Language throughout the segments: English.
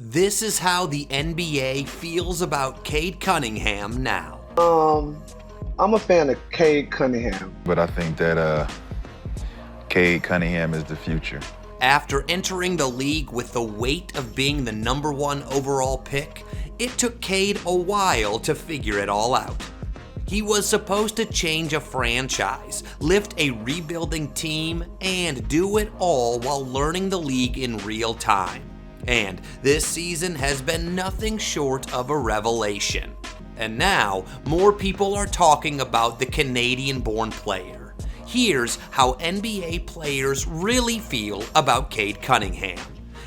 This is how the NBA feels about Cade Cunningham now. I'm a fan of Cade Cunningham. But I think that Cade Cunningham is the future. After entering the league with the weight of being the #1 overall pick, it took Cade a while to figure it all out. He was supposed to change a franchise, lift a rebuilding team, and do it all while learning the league in real time. And this season has been nothing short of a revelation. And now, more people are talking about the Canadian-born player. Here's how NBA players really feel about Cade Cunningham.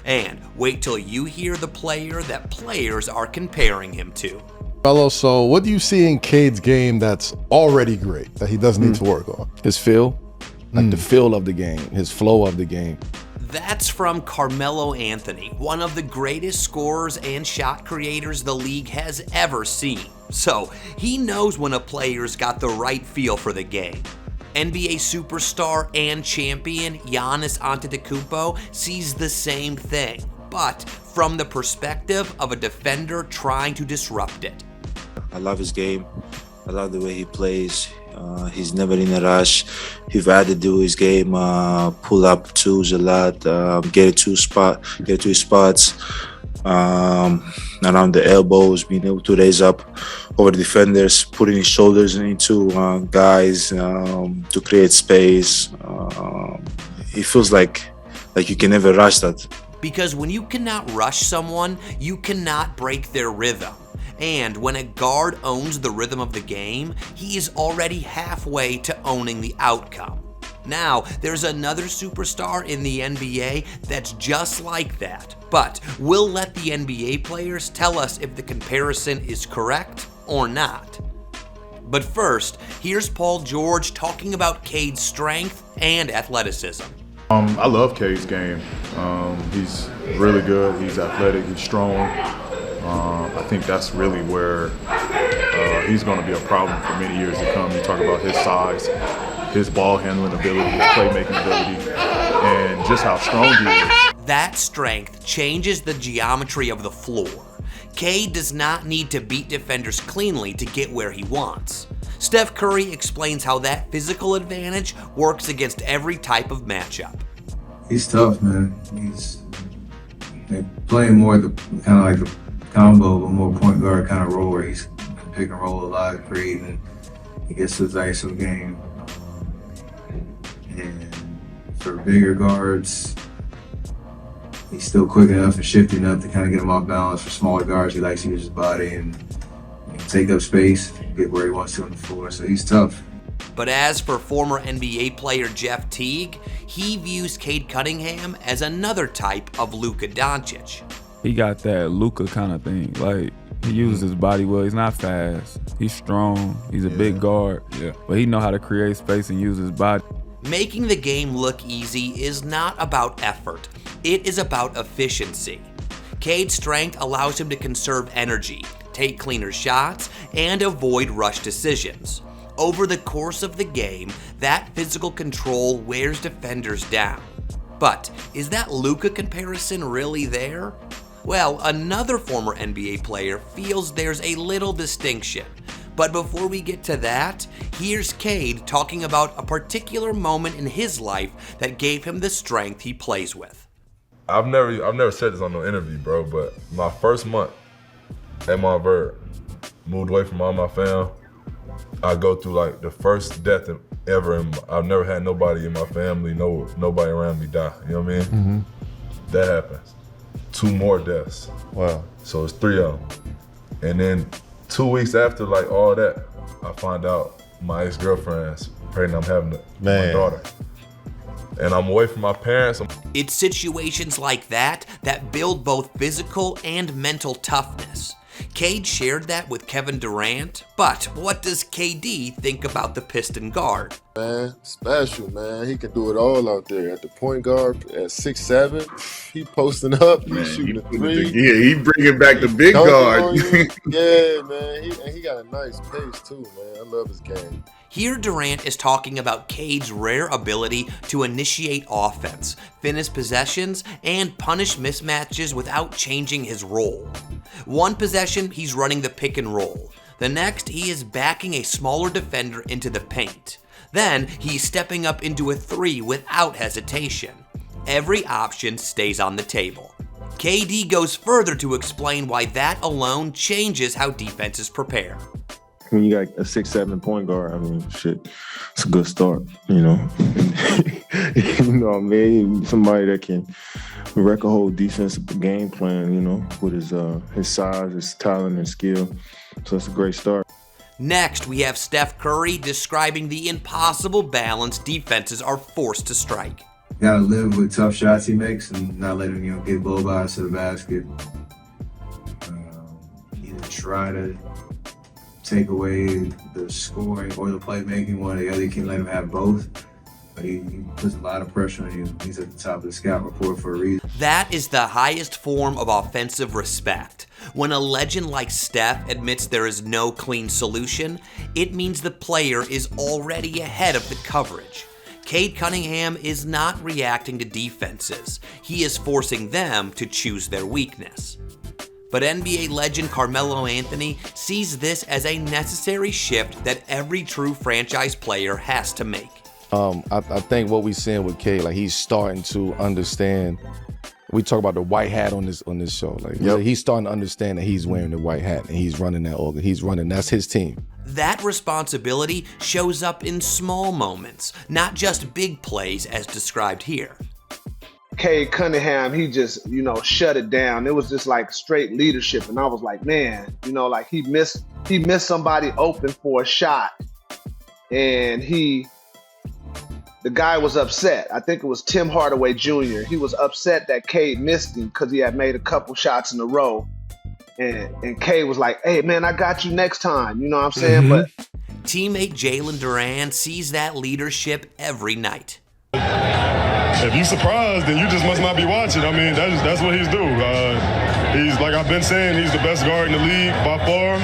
And wait till you hear the player that players are comparing him to. Carmelo, so what do you see in Cade's game that's already great, that he doesn't need to work on? His feel, like the feel of the game, his flow of the game. That's from Carmelo Anthony, one of the greatest scorers and shot creators the league has ever seen. So he knows when a player's got the right feel for the game. NBA superstar and champion Giannis Antetokounmpo sees the same thing, but from the perspective of a defender trying to disrupt it. I love his game. I love the way he plays. He's never in a rush. He's had to do his game, pull up twos a lot, get to his spots around the elbows, being able to raise up over the defenders, putting his shoulders into guys to create space. It feels like you can never rush that. Because when you cannot rush someone, you cannot break their rhythm. And when a guard owns the rhythm of the game, he is already halfway to owning the outcome. Now, there's another superstar in the NBA that's just like that, but we'll let the NBA players tell us if the comparison is correct or not. But first, here's Paul George talking about Cade's strength and athleticism. I love Cade's game. He's really good. He's athletic. He's strong. I think that's really where he's going to be a problem for many years to come. You talk about his size, his ball handling ability, his playmaking ability, and just how strong he is. That strength changes the geometry of the floor. Cade does not need to beat defenders cleanly to get where he wants. Steph Curry explains how that physical advantage works against every type of matchup. He's tough, man. He's playing more the kind of like the combo, but more point guard kind of role where he's pick and roll a lot, creating. He gets his ISO game. And for bigger guards, he's still quick enough and shifty enough to kind of get him off balance. For smaller guards, he likes to use his body and take up space, get where he wants to on the floor. So he's tough. But as for former NBA player Jeff Teague, he views Cade Cunningham as another type of Luka Doncic. He got that Luka kind of thing. Like, he uses his body well. He's not fast. He's strong. He's a big guard. But he know how to create space and use his body. Making the game look easy is not about effort. It is about efficiency. Cade's strength allows him to conserve energy, take cleaner shots, and avoid rush decisions. Over the course of the game, that physical control wears defenders down. But is that Luka comparison really there? Well, another former NBA player feels there's a little distinction. But before we get to that, here's Cade talking about a particular moment in his life that gave him the strength he plays with. I've never said this on no interview, bro, but my first month at Montverde, moved away from all my fam. I go through like the first death ever, and I've never had nobody in my family, nobody around me die. You know what I mean? Mm-hmm. That happens. 2 more deaths. Wow. So it's 3 of them. And then 2 weeks after like all that, I find out my ex-girlfriend's pregnant. I'm having my daughter. And I'm away from my parents. It's situations like that that build both physical and mental toughness. Cade shared that with Kevin Durant, but what does KD think about the Piston guard? Man, special, man. He can do it all out there. At the point guard, at 6'7", he posting up, he's shooting a 3. Yeah, he bringing back the big guard. Yeah, man. He got a nice pace too, man. I love his game. Here Durant is talking about Cade's rare ability to initiate offense, finish possessions, and punish mismatches without changing his role. One possession, he's running the pick and roll. The next, he is backing a smaller defender into the paint. Then, he's stepping up into a three without hesitation. Every option stays on the table. KD goes further to explain why that alone changes how defenses prepare. When you got a 6'7" point guard, I mean, shit, it's a good start, you know. You know what I mean? Somebody that can wreck a whole defensive game plan, you know, with his size, his talent, and skill. So it's a great start. Next, we have Steph Curry describing the impossible balance defenses are forced to strike. You gotta live with tough shots he makes and not let him, get blow-bys to the basket. Either try to take away the scoring or the playmaking, one or the other. You can't let him have both. But he puts a lot of pressure on you. He's at the top of the scout report for a reason. That is the highest form of offensive respect. When a legend like Steph admits there is no clean solution, it means the player is already ahead of the coverage. Cade Cunningham is not reacting to defenses. He is forcing them to choose their weakness. But NBA legend Carmelo Anthony sees this as a necessary shift that every true franchise player has to make. I think what we're seeing with Cade, like he's starting to understand. We talk about the white hat on this show. Like he's starting to understand that he's wearing the white hat and he's running that organ. That's his team. That responsibility shows up in small moments, not just big plays as described here. Cade Cunningham, he just, shut it down. It was just like straight leadership. And I was like, man, like he missed somebody open for a shot. And the guy was upset. I think it was Tim Hardaway Jr. He was upset that Cade missed him because he had made a couple shots in a row. And Cade was like, hey, man, I got you next time. You know what I'm saying? Mm-hmm. But teammate Jalen Duran sees that leadership every night. If you surprised, then you just must not be watching. I mean, that's what he's doing. He's, like I've been saying, he's the best guard in the league by far.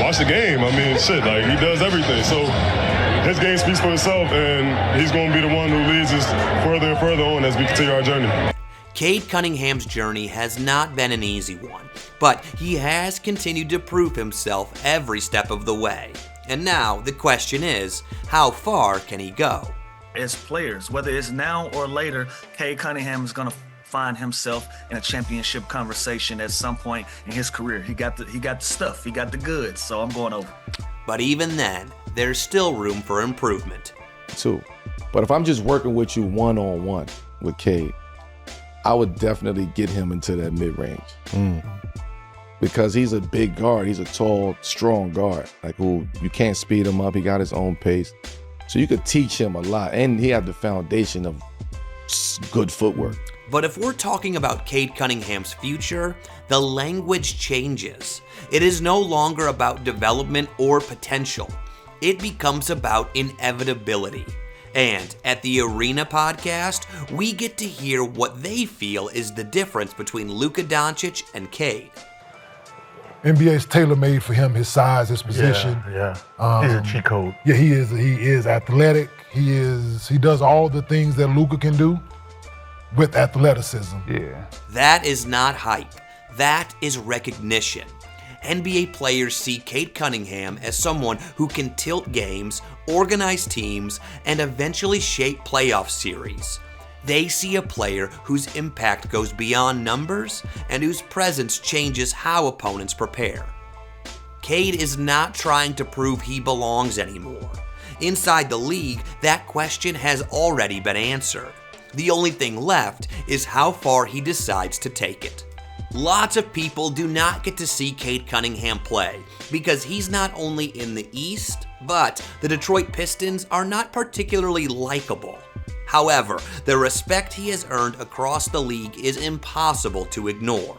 Watch the game. I mean, shit, like he does everything. So his game speaks for itself, and he's going to be the one who leads us further and further on as we continue our journey. Cade Cunningham's journey has not been an easy one, but he has continued to prove himself every step of the way. And now the question is, how far can he go? As players, whether it's now or later, Cade Cunningham is going to find himself in a championship conversation at some point in his career. He got the stuff, he got the goods, so I'm going over. But even then, there's still room for improvement. Too. But if I'm just working with you one-on-one with Cade, I would definitely get him into that mid-range. Because he's a big guard. He's a tall, strong guard, like who you can't speed him up. He got his own pace. So you could teach him a lot. And he had the foundation of good footwork. But if we're talking about Cade Cunningham's future, the language changes. It is no longer about development or potential. It becomes about inevitability. And at the Arena podcast, we get to hear what they feel is the difference between Luka Doncic and Cade. NBA's tailor-made for him, his size, his position. Yeah. He's a cheat code. Yeah, he is athletic. He does all the things that Luka can do with athleticism. Yeah. That is not hype. That is recognition. NBA players see Cade Cunningham as someone who can tilt games, organize teams, and eventually shape playoff series. They see a player whose impact goes beyond numbers and whose presence changes how opponents prepare. Cade is not trying to prove he belongs anymore. Inside the league, that question has already been answered. The only thing left is how far he decides to take it. Lots of people do not get to see Cade Cunningham play because he's not only in the East, but the Detroit Pistons are not particularly likable. However, the respect he has earned across the league is impossible to ignore.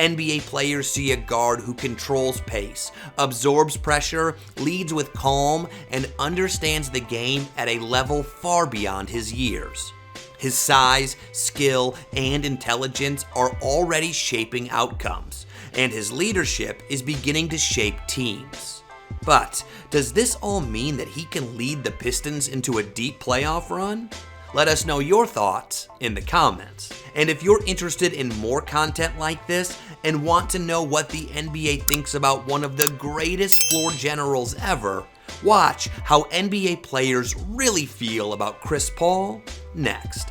NBA players see a guard who controls pace, absorbs pressure, leads with calm, and understands the game at a level far beyond his years. His size, skill, and intelligence are already shaping outcomes, and his leadership is beginning to shape teams. But does this all mean that he can lead the Pistons into a deep playoff run? Let us know your thoughts in the comments. And if you're interested in more content like this and want to know what the NBA thinks about one of the greatest floor generals ever, watch how NBA players really feel about Chris Paul next.